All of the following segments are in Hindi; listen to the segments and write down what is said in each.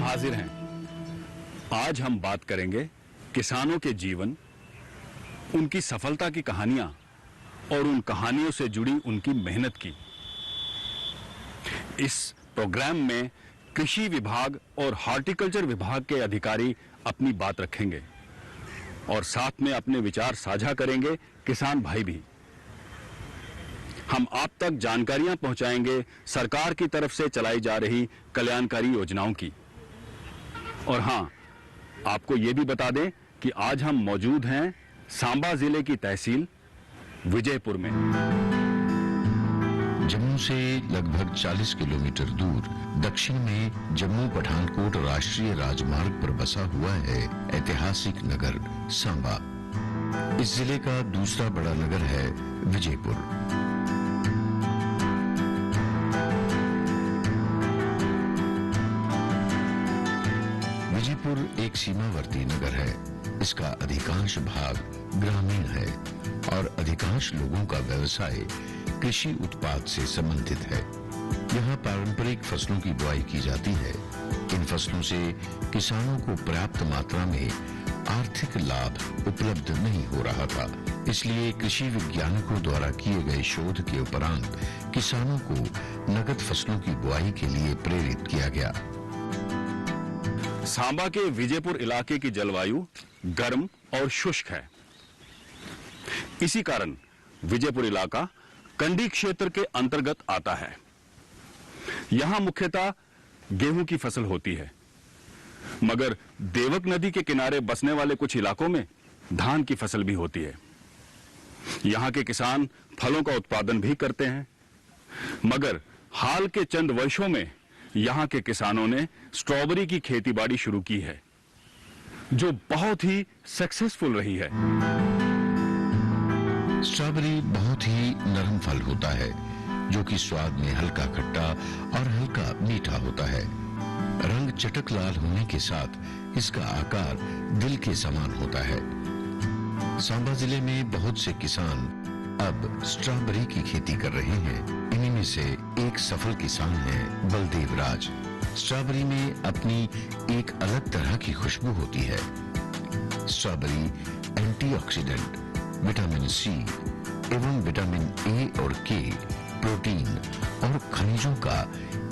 हाजिर हैं। आज हम बात करेंगे किसानों के जीवन, उनकी सफलता की कहानियां और उन कहानियों से जुड़ी उनकी मेहनत की। इस प्रोग्राम में कृषि विभाग और हॉर्टिकल्चर विभाग के अधिकारी अपनी बात रखेंगे और साथ में अपने विचार साझा करेंगे किसान भाई भी। हम आप तक जानकारियां पहुंचाएंगे सरकार की तरफ से चलाई जा रही कल्याणकारी योजनाओं की। और हां, आपको यह भी बता दें कि आज हम मौजूद हैं सांबा जिले की तहसील विजयपुर में। जम्मू से लगभग 40 किलोमीटर दूर दक्षिण में जम्मू पठानकोट राष्ट्रीय राजमार्ग पर बसा हुआ है ऐतिहासिक नगर सांबा। इस जिले का दूसरा बड़ा नगर है विजयपुर। विजयपुर एक सीमावर्ती नगर है। इसका अधिकांश भाग ग्रामीण है और अधिकांश लोगों का व्यवसाय कृषि उत्पाद से संबंधित है। यहाँ पारंपरिक फसलों की बुआई की जाती है। इन फसलों से किसानों को पर्याप्त मात्रा में आर्थिक लाभ उपलब्ध नहीं हो रहा था, इसलिए कृषि वैज्ञानिकों द्वारा किए गए शोध के उपरांत किसानों को नकद फसलों की बुआई के लिए प्रेरित किया गया। सांबा के विजयपुर इलाके की जलवायु गर्म और शुष्क है। इसी कारण विजयपुर इलाका कंडी क्षेत्र के अंतर्गत आता है। यहां मुख्यतः गेहूं की फसल होती है, मगर देवक नदी के किनारे बसने वाले कुछ इलाकों में धान की फसल भी होती है। यहां के किसान फलों का उत्पादन भी करते हैं, मगर हाल के चंद वर्षों में यहां के किसानों ने स्ट्रॉबेरी की खेतीबाड़ी शुरू की है, जो बहुत ही सक्सेसफुल रही है। स्ट्रॉबेरी बहुत ही नरम फल होता है, जो कि स्वाद में हल्का खट्टा और हल्का मीठा होता है। रंग चटक लाल होने के साथ इसका आकार दिल के समान होता है। सांबा जिले में बहुत से किसान अब स्ट्रॉबेरी की खेती कर रहे हैं। इन्हीं में से एक सफल किसान है बलदेव राज। स्ट्रॉबेरी में अपनी एक अलग तरह की खुशबू होती है। स्ट्रॉबेरी एंटीऑक्सीडेंट, विटामिन सी एवं विटामिन ए और के, प्रोटीन और खनिजों का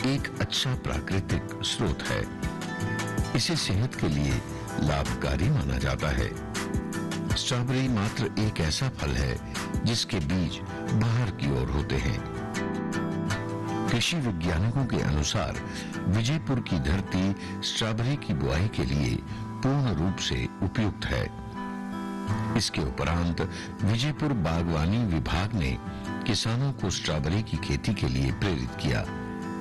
एक अच्छा प्राकृतिक स्रोत है। इसे सेहत के लिए लाभकारी माना जाता है। स्ट्रॉबेरी मात्र एक ऐसा फल है जिसके बीज बाहर की ओर होते हैं। कृषि वैज्ञानिकों के अनुसार विजयपुर की धरती स्ट्रॉबेरी की बुआई के लिए पूर्ण रूप से उपयुक्त है। इसके उपरांत विजयपुर बागवानी विभाग ने किसानों को स्ट्रॉबेरी की खेती के लिए प्रेरित किया।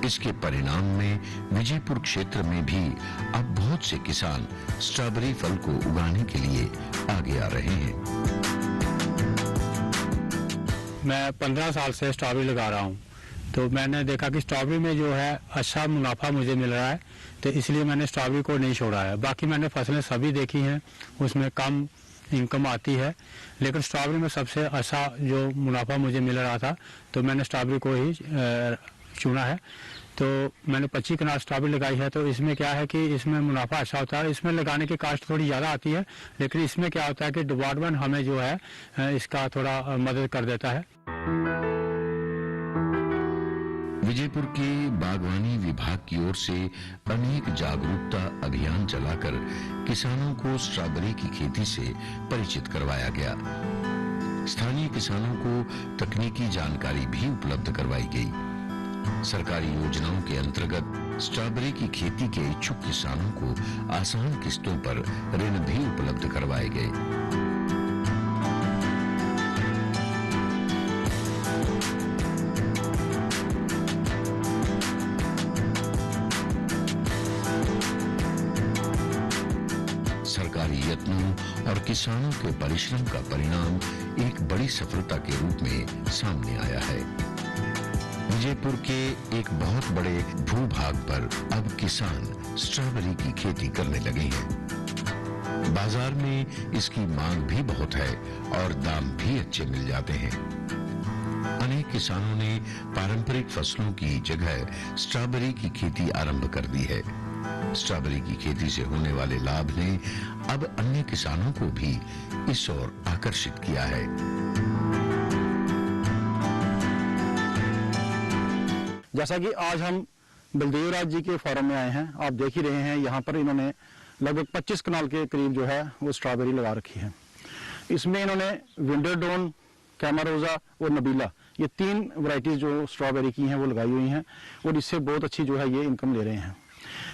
इसके परिणाम में विजयपुर क्षेत्र में भी अब बहुत से किसान स्ट्रॉबेरी फल को उगाने के लिए आगे आ रहे हैं। मैं 15 साल से स्ट्रॉबेरी लगा रहा हूँ, तो मैंने देखा कि स्ट्रॉबेरी में जो है अच्छा मुनाफा मुझे मिल रहा है, तो इसलिए मैंने स्ट्रॉबेरी को नहीं छोड़ा है। बाकी मैंने फसलें सभी देखी हैं, उसमें कम इनकम आती है, लेकिन स्ट्रॉबेरी में सबसे अच्छा जो मुनाफा मुझे मिल रहा था, तो मैंने स्ट्रॉबेरी को ही चुना है। तो मैंने 25 कनाल स्ट्रॉबेरी लगाई है। तो इसमें क्या है कि इसमें मुनाफा अच्छा होता है। इसमें लगाने की कास्ट थोड़ी ज़्यादा आती है, लेकिन इसमें क्या होता है कि डिपार्टमेंट हमें जो है इसका थोड़ा मदद कर देता है। विजयपुर के बागवानी विभाग की ओर से अनेक जागरूकता अभियान चलाकर किसानों को स्ट्रॉबेरी की खेती से परिचित करवाया गया। स्थानीय किसानों को तकनीकी जानकारी भी उपलब्ध करवाई गई। सरकारी योजनाओं के अंतर्गत स्ट्रॉबेरी की खेती के इच्छुक किसानों को आसान किस्तों पर ऋण भी उपलब्ध करवाए गए। सरकारी यत्नों और किसानों के परिश्रम का परिणाम एक बड़ी सफलता के रूप में सामने आया है। विजयपुर के एक बहुत बड़े भूभाग पर अब किसान स्ट्रॉबेरी की खेती करने लगे हैं। बाजार में इसकी मांग भी बहुत है और दाम भी अच्छे मिल जाते हैं। अनेक किसानों ने पारंपरिक फसलों की जगह स्ट्रॉबेरी की खेती आरंभ कर दी है। स्ट्रॉबेरी की खेती से होने वाले लाभ ने अब अन्य किसानों को भी इस ओर आकर्षित किया है। जैसा कि आज हम बलदेव राज जी के फार्म में आए हैं, आप देख ही रहे हैं यहाँ पर इन्होंने लगभग 25 कनाल के करीब जो है वो स्ट्रॉबेरी लगा रखी है। इसमें इन्होंने विंडरडोन, कैमारोजा और नबीला, ये 3 वैरायटीज जो स्ट्रॉबेरी की हैं वो लगाई हुई हैं और इससे बहुत अच्छी जो है ये इनकम ले रहे हैं।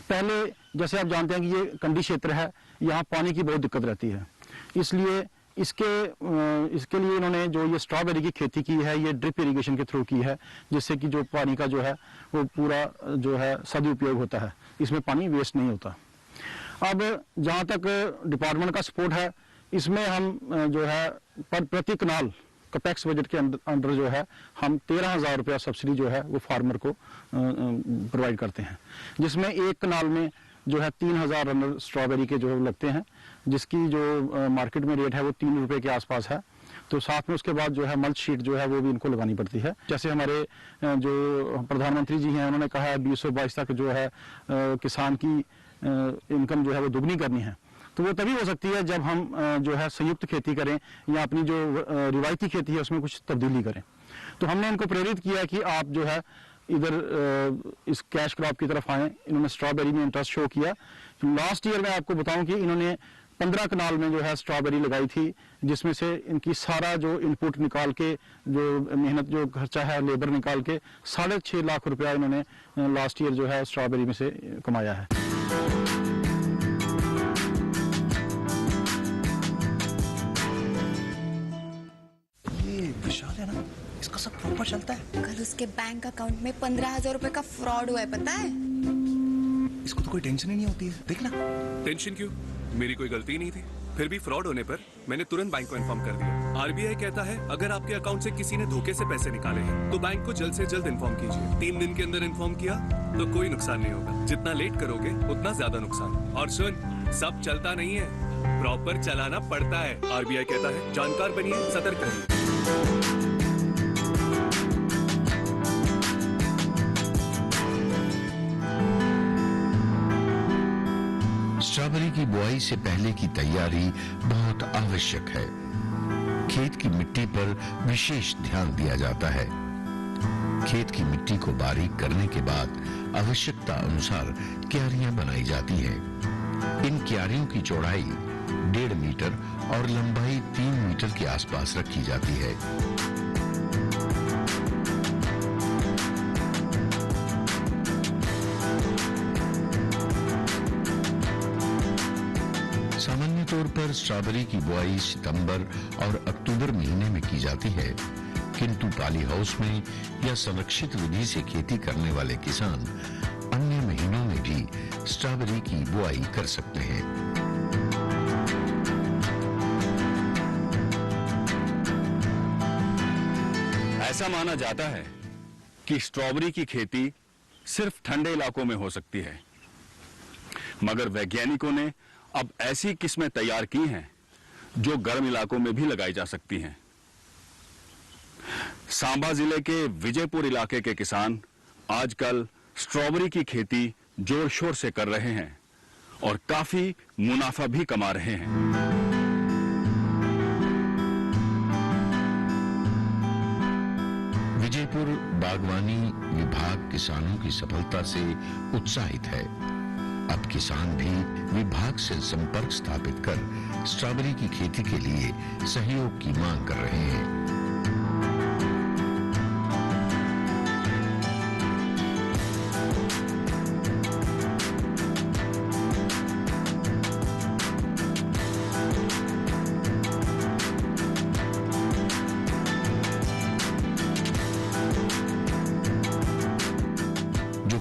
पहले जैसे आप जानते हैं कि ये कंडी क्षेत्र है, यहाँ पानी की बहुत दिक्कत रहती है, इसलिए इसके लिए इन्होंने जो ये स्ट्रॉबेरी की खेती की है ये ड्रिप इरिगेशन के थ्रू की है, जिससे कि जो पानी का जो है वो पूरा जो है सदुपयोग होता है, इसमें पानी वेस्ट नहीं होता। अब जहाँ तक डिपार्टमेंट का सपोर्ट है, इसमें हम जो है प्रति कनाल कैपेक्स बजट के अंडर जो है हम 13,000 रुपया सब्सिडी जो है वो फार्मर को प्रोवाइड करते हैं, जिसमें एक कनाल में जो है 3,000 रनर स्ट्रॉबेरी के जो लगते हैं, जिसकी जो मार्केट में रेट है वो 3 रुपये के आसपास है। तो साथ में उसके बाद जो है मल्च शीट जो है वो भी इनको लगानी पड़ती है। जैसे हमारे जो प्रधानमंत्री जी हैं उन्होंने कहा है 2022 तक जो है किसान की इनकम जो है वो दुगनी करनी है, तो वो तभी हो सकती है जब हम जो है संयुक्त खेती करें या अपनी जो रिवायती खेती है उसमें कुछ तब्दीली करें। तो हमने इनको प्रेरित किया कि आप जो है इधर इस कैश क्रॉप की तरफ आएँ। इन्होंने स्ट्रॉबेरी में इंटरेस्ट शो किया। लास्ट ईयर मैं आपको बताऊं कि इन्होंने 15 कनाल में जो है स्ट्रॉबेरी लगाई थी, जिसमें से इनकी सारा जो इनपुट निकाल के, जो मेहनत जो खर्चा है लेबर निकाल के 6.5 लाख रुपया इन्होंने लास्ट ईयर जो है स्ट्रॉबेरी में से कमाया है। विशाल है ना, इसका सब प्रॉपर चलता है। कल उसके बैंक अकाउंट में 15,000 रुपए का फ्रॉड हुआ है, पता है? इसको तो कोई टेंशन ही नहीं होती है, देखना। टेंशन क्यों? मेरी कोई गलती नहीं थी। फिर भी फ्रॉड होने पर मैंने तुरंत बैंक को इन्फॉर्म कर दिया। आरबीआई कहता है अगर आपके अकाउंट से किसी ने धोखे से पैसे निकाले हैं तो बैंक को जल्द से जल्द इन्फॉर्म कीजिए। 3 दिन के अंदर इन्फॉर्म किया तो कोई नुकसान नहीं होगा। जितना लेट करोगे उतना ज्यादा नुकसान। और सुन, सब चलता नहीं है, प्रॉपर चलाना पड़ता है। आरबीआई कहता है जानकार बनिए, सतर्क रहिए। स्ट्रॉबेरी की बुआई से पहले की तैयारी बहुत आवश्यक है। खेत की मिट्टी पर विशेष ध्यान दिया जाता है। खेत की मिट्टी को बारीक करने के बाद आवश्यकता अनुसार क्यारियां बनाई जाती हैं। इन क्यारियों की चौड़ाई 1.5 मीटर और लंबाई 3 मीटर के आसपास रखी जाती है। सामान्य तौर पर स्ट्रॉबेरी की बुआई सितंबर और अक्टूबर महीने में की जाती है, किंतु पॉली हाउस में या संरक्षित विधि से खेती करने वाले किसान अन्य महीनों में भी स्ट्रॉबेरी की बुआई कर सकते हैं। ऐसा माना जाता है कि स्ट्रॉबेरी की खेती सिर्फ ठंडे इलाकों में हो सकती है, मगर वैज्ञानिकों ने अब ऐसी किस्में तैयार की हैं जो गर्म इलाकों में भी लगाई जा सकती हैं। सांबा जिले के विजयपुर इलाके के किसान आजकल स्ट्रॉबेरी की खेती जोर शोर से कर रहे हैं और काफी मुनाफा भी कमा रहे हैं। विजयपुर बागवानी विभाग किसानों की सफलता से उत्साहित है। अब किसान भी विभाग से संपर्क स्थापित कर स्ट्रॉबेरी की खेती के लिए सहयोग की मांग कर रहे हैं।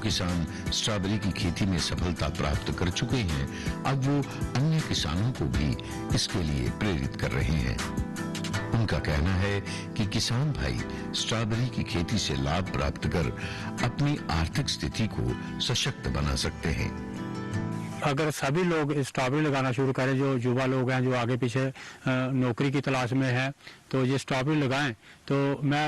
किसान स्ट्रॉबेरी की खेती में सफलता प्राप्त कर चुके हैं, अब वो अन्य किसानों को भी इसके लिए प्रेरित कर रहे हैं। उनका कहना है कि किसान भाई स्ट्रॉबेरी की खेती से लाभ प्राप्त कर अपनी आर्थिक स्थिति को सशक्त बना सकते हैं। अगर सभी लोग स्ट्रॉबेरी लगाना शुरू करें, जो युवा लोग हैं जो आगे पीछे नौकरी की तलाश में हैं, तो ये स्ट्रॉबेरी लगाएं, तो मैं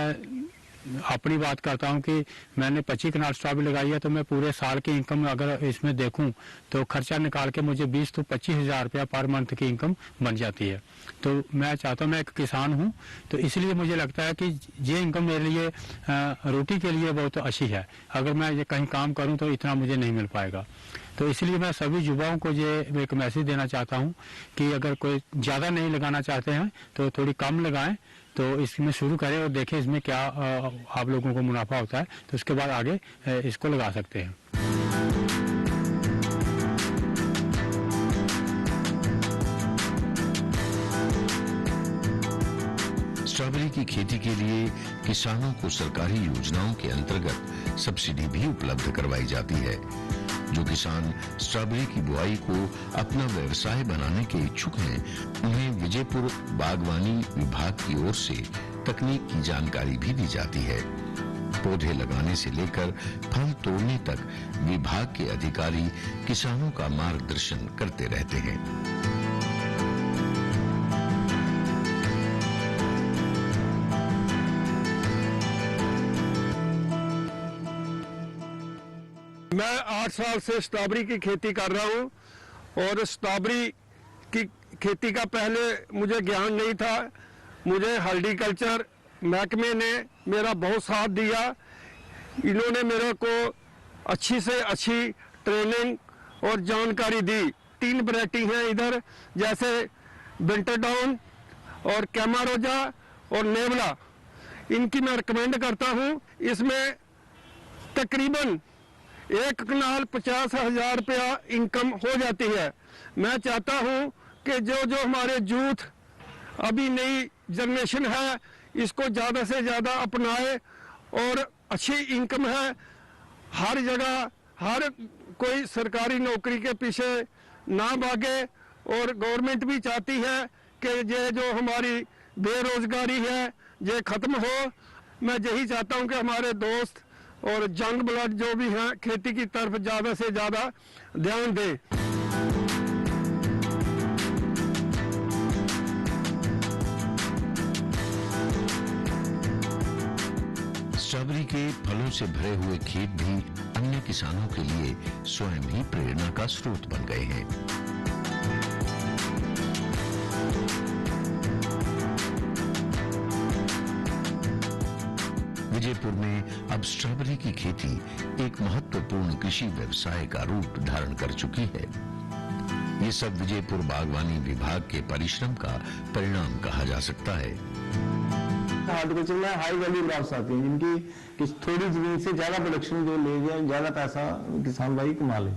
अपनी बात करता हूँ कि मैंने 25 कनाल स्ट्रॉबेरी लगाई है, तो मैं पूरे साल की इनकम अगर इसमें देखूं तो खर्चा निकाल के मुझे 20 तो 25 हज़ार रुपया पर मंथ की इनकम बन जाती है। तो मैं चाहता हूँ, मैं एक किसान हूँ, तो इसलिए मुझे लगता है कि ये इनकम मेरे लिए रोटी के लिए बहुत अच्छी है। अगर मैं ये कहीं काम करूँ तो इतना मुझे नहीं मिल पाएगा। तो इसलिए मैं सभी युवाओं को ये एक मैसेज देना चाहता हूँ कि अगर कोई ज़्यादा नहीं लगाना चाहते हैं तो थोड़ी कम लगाएं, तो इसमें शुरू करें और देखें इसमें क्या आप लोगों को मुनाफा होता है, तो उसके बाद आगे इसको लगा सकते हैं। स्ट्रॉबेरी की खेती के लिए किसानों को सरकारी योजनाओं के अंतर्गत सब्सिडी भी उपलब्ध करवाई जाती है। जो किसान स्ट्रॉबेरी की बुआई को अपना व्यवसाय बनाने के इच्छुक हैं, उन्हें विजयपुर बागवानी विभाग की ओर से तकनीक की जानकारी भी दी जाती है। पौधे लगाने से लेकर फल तोड़ने तक विभाग के अधिकारी किसानों का मार्गदर्शन करते रहते हैं। मैं 8 साल से स्ट्रॉबेरी की खेती कर रहा हूं और स्ट्रॉबेरी की खेती का पहले मुझे ज्ञान नहीं था। मुझे हॉर्टिकल्चर महकमे ने मेरा बहुत साथ दिया। इन्होंने मेरे को अच्छी से अच्छी ट्रेनिंग और जानकारी दी। 3 वैरायटी हैं इधर, जैसे विंटरडाउन और कैमारोजा और नेवला। इनकी मैं रिकमेंड करता हूं। इसमें तकरीबन 1 कनाल 50,000 रुपया इनकम हो जाती है। मैं चाहता हूं कि जो हमारे यूथ अभी नई जनरेशन है, इसको ज़्यादा से ज़्यादा अपनाए और अच्छी इनकम है। हर जगह हर कोई सरकारी नौकरी के पीछे ना भागे और गवर्नमेंट भी चाहती है कि ये जो हमारी बेरोजगारी है ये ख़त्म हो। मैं यही चाहता हूं कि हमारे दोस्त और जंग ब्लड जो भी हैं खेती की तरफ ज़्यादा से ज़्यादा ध्यान दें। स्ट्रॉबेरी के फलों से भरे हुए खेत भी अन्य किसानों के लिए स्वयं ही प्रेरणा का स्रोत बन गए हैं। विजयपुर में अब स्ट्रॉबेरी की खेती एक महत्वपूर्ण कृषि व्यवसाय का रूप धारण कर चुकी है। ये सब विजयपुर बागवानी विभाग के परिश्रम का परिणाम कहा जा सकता है। हॉर्टिकल्चर में हाई वैल्यू क्रॉप्स आती हैं, जिनकी थोड़ी जमीन से ज्यादा प्रोडक्शन जो ले जाए, ज्यादा पैसा किसान भाई कमा ले।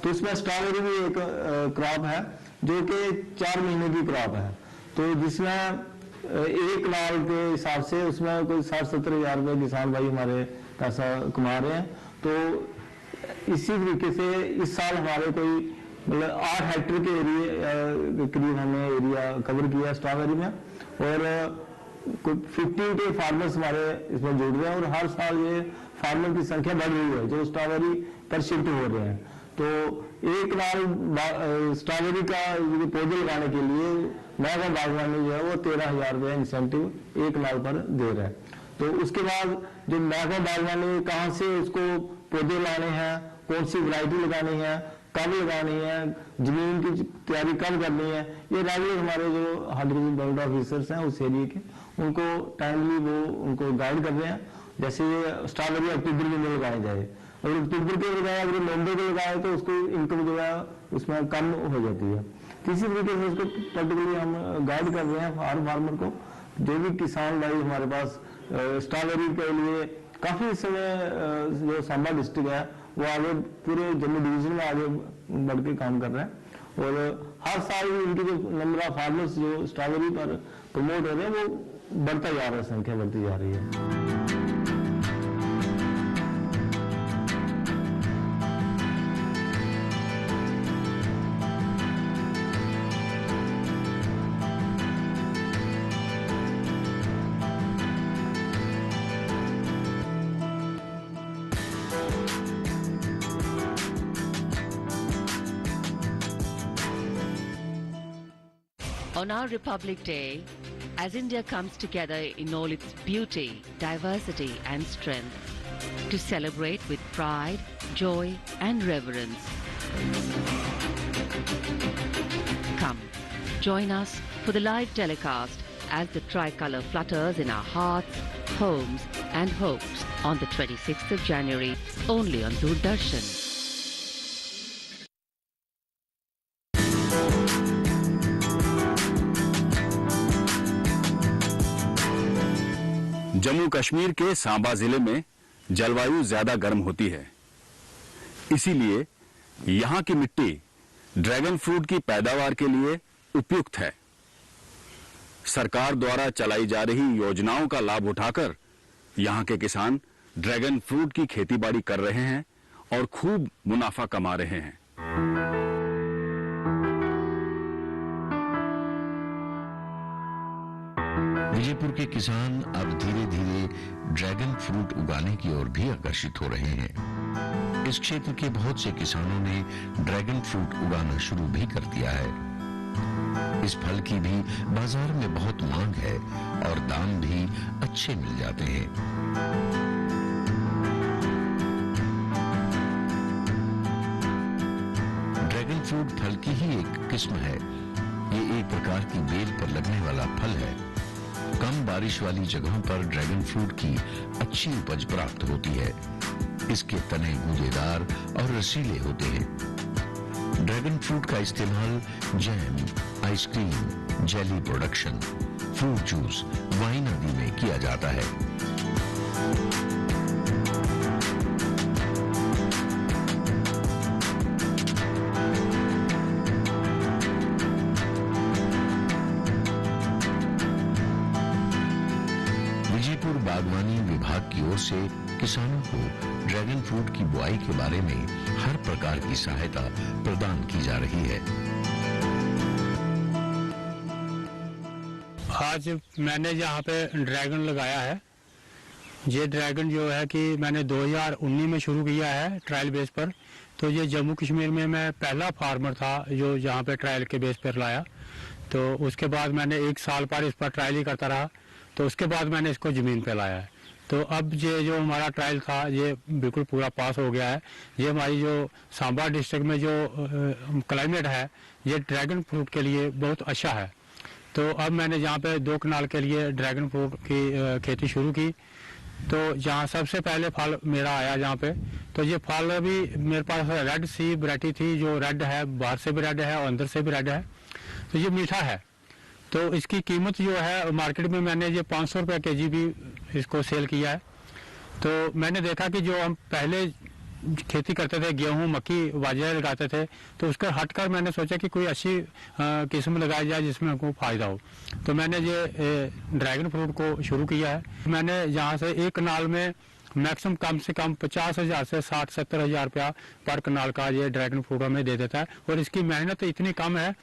तो इसमें स्ट्रॉबेरी भी एक क्रॉप है जो कि 4 महीने की क्रॉप है। तो जिसमें 1 कनाल के हिसाब से उसमें कोई 60-70 हज़ार रुपये किसान भाई हमारे पैसा कमा रहे हैं। तो इसी तरीके से इस साल हमारे कोई मतलब 8 हेक्टेयर के एरिया करीब हमने एरिया कवर किया स्ट्रॉबेरी में, और कुछ 50 के फार्मर्स हमारे इसमें जुड़ रहे हैं। और हर साल ये फार्मर की संख्या बढ़ रही है जो स्ट्रॉबेरी पर शिफ्ट हो रहे हैं। तो 1 कनाल स्ट्रॉबेरी का पौधे लगाने के लिए महंगा बागवानी जो है वो 13,000 रुपये इंसेंटिव 1 कनाल पर दे रहा है। तो उसके बाद जो महंगा बागवानी कहाँ से उसको पौधे लाने हैं, कौन सी वैरायटी लगानी है, कब लगानी है, जमीन की तैयारी कब करनी है, ये रेगुलर हमारे जो हॉर्टिकल्चर ऑफिसर्स हैं उस एरिया के, उनको टाइमली वो उनको गाइड कर रहे हैं। जैसे ये स्ट्रॉबेरी अक्टूबर में लगाया जाए, अगर अक्टूबर के लगाए, अगर नवंबर को लगाए तो उसको इनकम जो है उसमें कम हो जाती है। किसी तरीके से उसको पर्टिकुलरली हम गाइड कर रहे हैं हर फार्मर को। जो भी किसान भाई हमारे पास स्ट्रॉबेरी के लिए काफ़ी समय जो सांबा डिस्ट्रिक्ट है वो आगे पूरे जम्मू डिवीजन में आगे बढ़ के काम कर रहे हैं। और हर साल इनकी जो नंबर ऑफ फार्मर्स जो स्ट्रॉबेरी पर प्रमोट हो रहे हैं वो बढ़ता जा रहा है, संख्या बढ़ती जा रही है। On our Republic Day, as India comes together in all its beauty, diversity and strength to celebrate with pride, joy and reverence. Come, join us for the live telecast as the tricolour flutters in our hearts, homes and hopes on the 26th of January, only on Doordarshan. Jammu Kashmir के सांबा जिले में जलवायु ज्यादा गर्म होती है, इसीलिए यहां की मिट्टी ड्रैगन फ्रूट की पैदावार के लिए उपयुक्त है। सरकार द्वारा चलाई जा रही योजनाओं का लाभ उठाकर यहां के किसान ड्रैगन फ्रूट की खेतीबाड़ी कर रहे हैं और खूब मुनाफा कमा रहे हैं। विजयपुर के किसान अब धीरे धीरे ड्रैगन फ्रूट उगाने की ओर भी आकर्षित हो रहे हैं। इस क्षेत्र के बहुत से किसानों ने ड्रैगन फ्रूट उगाना शुरू भी कर दिया है। इस फल की भी बाजार में बहुत मांग है और दाम भी अच्छे मिल जाते हैं। ड्रैगन फ्रूट फल की ही एक किस्म है। ये एक प्रकार की बेल पर लगने वाला फल है। कम बारिश वाली जगहों पर ड्रैगन फ्रूट की अच्छी उपज प्राप्त होती है। इसके तने गूदेदार और रसीले होते हैं। ड्रैगन फ्रूट का इस्तेमाल jam, ice cream, jelly production, fruit juice, wine आदि में किया जाता है। विजयपुर बागवानी विभाग की ओर से किसानों को ड्रैगन फ्रूट की बुआई के बारे में हर प्रकार की सहायता प्रदान की जा रही है। आज मैंने यहाँ पे ड्रैगन लगाया है। ये ड्रैगन जो है कि मैंने 2019 में शुरू किया है ट्रायल बेस पर। तो ये जम्मू कश्मीर में मैं पहला फार्मर था जो यहाँ पे ट्रायल के बेस पर लाया। तो उसके बाद मैंने 1 साल पर इस पर ट्रायल ही करता रहा। तो उसके बाद मैंने इसको ज़मीन पे लाया है। तो अब ये जो हमारा ट्रायल था ये बिल्कुल पूरा पास हो गया है। ये हमारी जो सांबा डिस्ट्रिक्ट में जो क्लाइमेट है ये ड्रैगन फ्रूट के लिए बहुत अच्छा है। तो अब मैंने यहाँ पे 2 कनाल के लिए ड्रैगन फ्रूट की खेती शुरू की। तो जहाँ सबसे पहले फल मेरा आया जहाँ पे, तो ये फल भी मेरे पास रेड सी वैरायटी थी जो रेड है, बाहर से भी रेड है और अंदर से भी रेड है। तो ये मीठा है। तो इसकी कीमत जो है मार्केट में मैंने ये 500 रुपये केजी भी इसको सेल किया है। तो मैंने देखा कि जो हम पहले खेती करते थे गेहूं, मक्की, बाजरा लगाते थे, तो उसका हटकर मैंने सोचा कि कोई अच्छी किस्म लगाई जाए जिसमें हमको फ़ायदा हो। तो मैंने ये ड्रैगन फ्रूट को शुरू किया है। मैंने यहाँ से 1 कनाल में मैक्सिमम कम से कम 50,000 से 60-70 हज़ार रुपया पर कनाल का ये ड्रैगन फ्रूट हमें दे देता है। और इसकी मेहनत इतनी कम है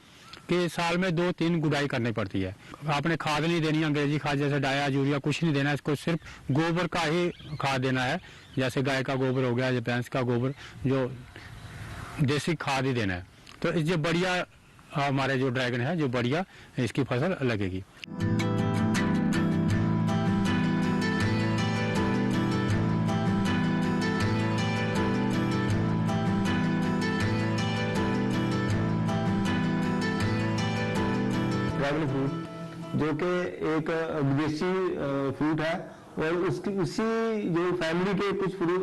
कि साल में 2-3 गुड़ाई करनी पड़ती है। आपने खाद नहीं देनी, अंग्रेजी खाद जैसे डाया, यूरिया कुछ नहीं देना। इसको सिर्फ गोबर का ही खाद देना है, जैसे गाय का गोबर हो गया या भैंस का गोबर, जो देसी खाद ही देना है। तो ये बढ़िया हमारे जो ड्रैगन है जो बढ़िया इसकी फसल लगेगी। ड्रैगन फ्रूट जो कि एक विदेशी फ्रूट है और उसकी उसी जो फैमिली के कुछ फ्रूट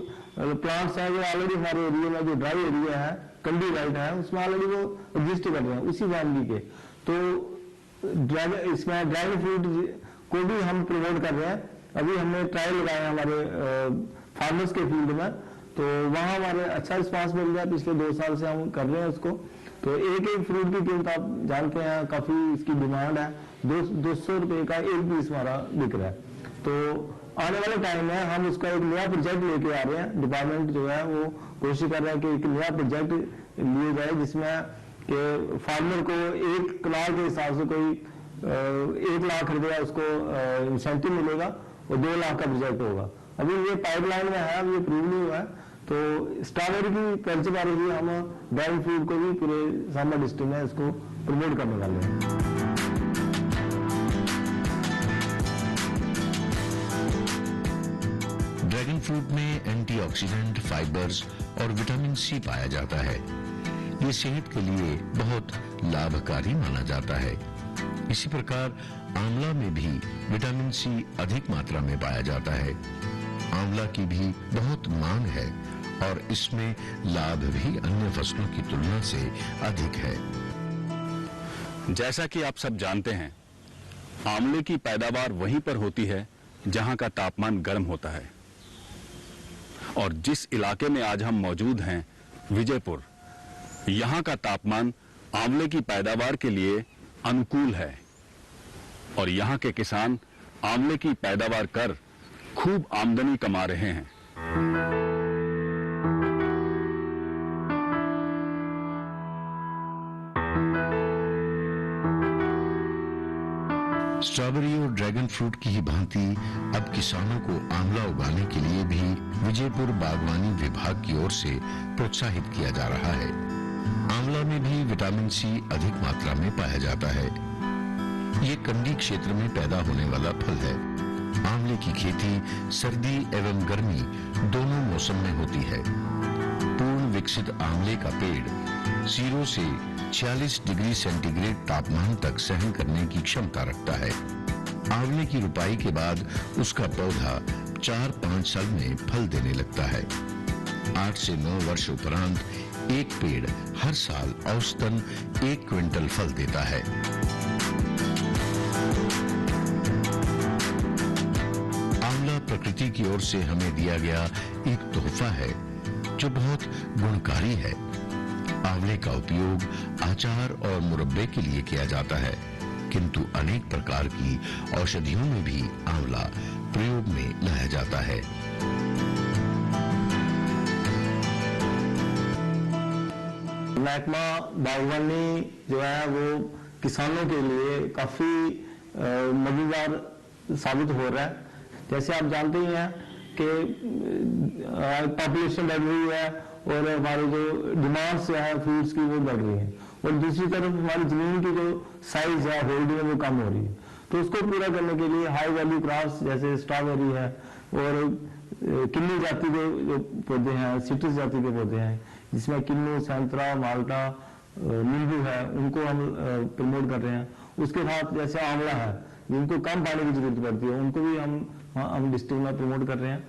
प्लांट्स हैं जो ऑलरेडी हमारे एरिया में जो ड्राई एरिया है, कंडी राइट है, उसमें ऑलरेडी वो एग्जिस्ट कर रहे हैं उसी फैमिली के। तो इसमें ड्रैगन फ्रूट को भी हम प्रमोट कर रहे हैं। अभी हमने ट्रायल लगाए हैं हमारे फार्मर्स के फील्ड में, तो वहाँ हमारे अच्छा रिस्पॉन्स मिल रहा है। पिछले 2 साल से हम कर रहे हैं उसको। तो एक फ्रूट की कीमत आप जानते हैं, काफी इसकी डिमांड है। 200 रुपए का एक पीस हमारा बिक रहा है। तो आने वाले टाइम में हम उसका एक नया प्रोजेक्ट लेके आ रहे हैं। डिपार्टमेंट जो है वो कोशिश कर रहे हैं कि एक नया प्रोजेक्ट लिए जाए जिसमें कि फार्मर को 1 कनाल के हिसाब से कोई 1 लाख रुपया उसको इंसेंटिव मिलेगा और 2 लाख का प्रोजेक्ट होगा। अभी ये पाइपलाइन में है, अभी ये प्रूव नहीं हुआ है। तो स्ट्रॉबेरी की कल्चर वाली हम ड्रैगन फ्रूट को भी पूरे सांबा डिस्ट्रिक्ट में इसको प्रमोट करने वाले हैं। फ्रूट में एंटीऑक्सीडेंट, फाइबर्स और विटामिन सी पाया जाता है। ये सेहत के लिए बहुत लाभकारी माना जाता है। इसी प्रकार आंवला में भी विटामिन सी अधिक मात्रा में पाया जाता है। आंवला की भी बहुत मांग है और इसमें लाभ भी अन्य फसलों की तुलना से अधिक है। जैसा कि आप सब जानते हैं, आंवले की पैदावार वहीं पर होती है जहां का तापमान गर्म होता है। और जिस इलाके में आज हम मौजूद हैं, विजयपुर, यहां का तापमान आंवले की पैदावार के लिए अनुकूल है और यहां के किसान आंवले की पैदावार कर खूब आमदनी कमा रहे हैं। स्ट्रॉबेरी और ड्रैगन फ्रूट की ही भांति अब किसानों को आंवला उगाने के लिए भी विजयपुर बागवानी विभाग की ओर से प्रोत्साहित किया जा रहा है। आंवला में भी विटामिन सी अधिक मात्रा में पाया जाता है। ये कंडी क्षेत्र में पैदा होने वाला फल है। आंवले की खेती सर्दी एवं गर्मी दोनों मौसम में होती है। पूर्ण विकसित आंवले का पेड़ 0 से 46 डिग्री सेंटीग्रेड तापमान तक सहन करने की क्षमता रखता है। आंवले की रुपाई के बाद उसका पौधा 4-5 साल में फल देने लगता है। 8 से 9 वर्ष उपरांत एक पेड़ हर साल औसतन 1 क्विंटल फल देता है। आंवला प्रकृति की ओर से हमें दिया गया एक तोहफा है जो बहुत गुणकारी है। आंवले का उपयोग अचार और मुरब्बे के लिए किया जाता है, किंतु अनेक प्रकार की औषधियों में भी आंवला प्रयोग में लाया जाता है। महकमा बागवानी जो है वो किसानों के लिए काफी मददगार साबित हो रहा है। जैसे आप जानते ही हैं कि पॉपुलेशन बढ़ रही है और हमारी जो डिमांड्स है फ्रूट्स की वो बढ़ रही है, और दूसरी तरफ हमारी जमीन की जो साइज है, होल्डिंग है, वो कम हो रही है। तो उसको पूरा करने के लिए हाई वैल्यू क्रॉप्स जैसे स्ट्रॉबेरी है और किन्नू जाति के जो पौधे हैं, सिट्रस जाति के पौधे हैं, जिसमें किन्नू, संतरा, माल्टा, नींबू है, उनको हम प्रमोट कर रहे हैं। उसके साथ जैसे आंवला है, जिनको कम पानी की जरूरत पड़ती है, उनको भी हम डिस्ट्रिक्ट में प्रमोट कर रहे हैं।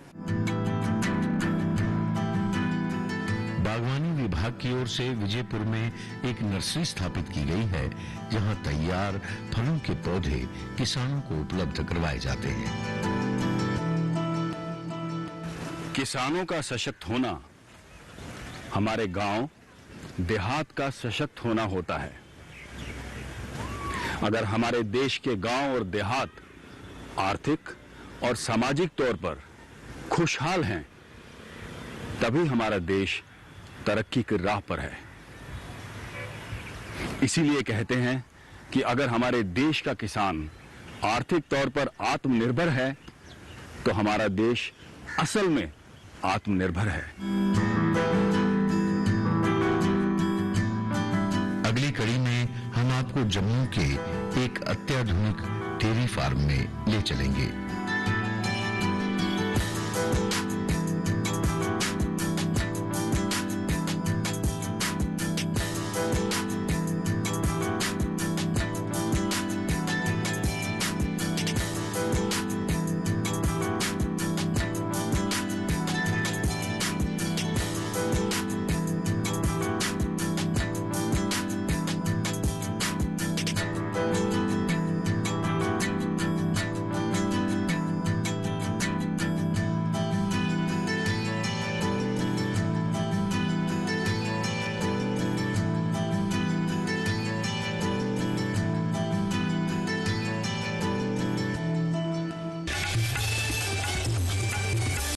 बागवानी विभाग की ओर से विजयपुर में एक नर्सरी स्थापित की गई है, जहां तैयार फलों के पौधे किसानों को उपलब्ध करवाए जाते हैं। किसानों का सशक्त होना हमारे गांव देहात का सशक्त होना होता है। अगर हमारे देश के गांव और देहात आर्थिक और सामाजिक तौर पर खुशहाल हैं, तभी हमारा देश तरक्की की राह पर है। इसीलिए कहते हैं कि अगर हमारे देश का किसान आर्थिक तौर पर आत्मनिर्भर है, तो हमारा देश असल में आत्मनिर्भर है। अगली कड़ी में हम आपको जम्मू के एक अत्याधुनिक डेयरी फार्म में ले चलेंगे।